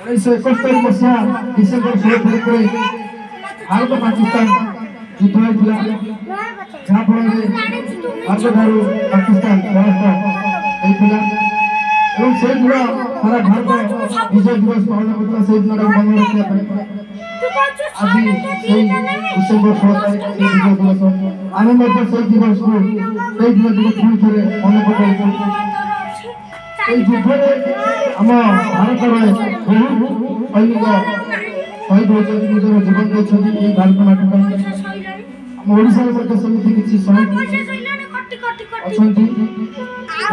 उन्नीस मसीहा डिसेम्बर 16 तारिख भारत पाकिस्तान युद्ध होता जहाँ फल भारत ठारू पाकिस्तान परास्त होता से दिन सारा भारत विजय दिवस पालन करता से दिन मन रखा आज डिसेम्बर 16 तारिख विजय दिवस आम से दिवस को पुणी थे मन पकाई युद्ध आम भारत बहुत सैनिक शहीद होती निजर जीवन देखते भारत माटी आम ओडिशा सेमती किसी शहीद अच्छा निज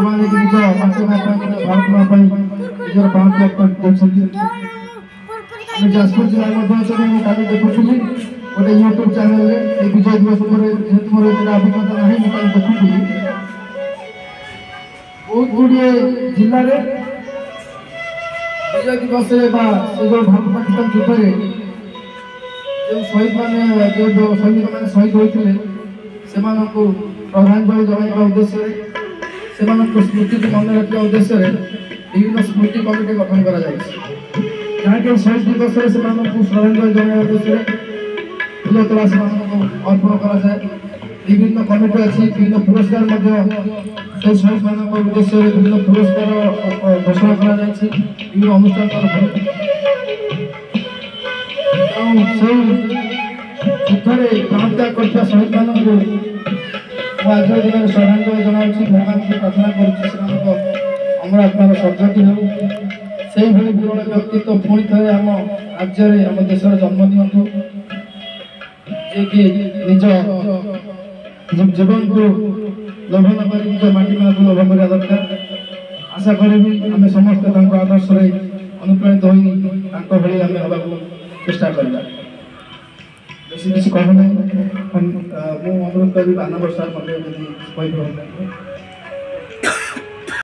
माटी भारत माँ निजर प्राण त्याग देखते जाजपुर जिला कल देखुली गोटे यूट्यूब चैनल विजय दिवस जेहतु मोर अभिज्ञता ना मुझे देखुली बहुत गुड़िए जिले में विजय दिवस से भारत पाकिस्तान युद्ध में जो शहीद मैंने जो सैनिक मैंने शहीद होते से श्रद्धांजलि जनाइबा उद्देश्य से स्मृति को मन रखा उद्देश्य विभिन्न स्मृति कमिटी गठन कर जहाँकि शहीद दिवस से श्रद्धांजलि जनाइबा उद्देश्य फूल तोड़ा से अर्पण कराए विभिन्न कमिटी अच्छी विभिन्न पुरस्कार शहीद मान उद्देश्य विभिन्न पुरस्कार घोषणा कर विभिन्न अनुष्ठान युद्ध प्राण त्याग कर शहीद मान आज दिन श्रद्धांजलि जनाऊँ भगवान को प्रार्थना कर आत्मार सद्गति हो विरल व्यक्तित्व पुणी थे आम राज्य आम देश जन्म दिंतु जे निज जीवन को लोभन कर माटी माँ को लोभ करवा दरकार आशा करी आम समस्त आदर्श अनुप्राणित हो भाई आम हवा चेष्टा करवा बेसी किसी कहना मुझे अनुरोध करी बानवर सार मत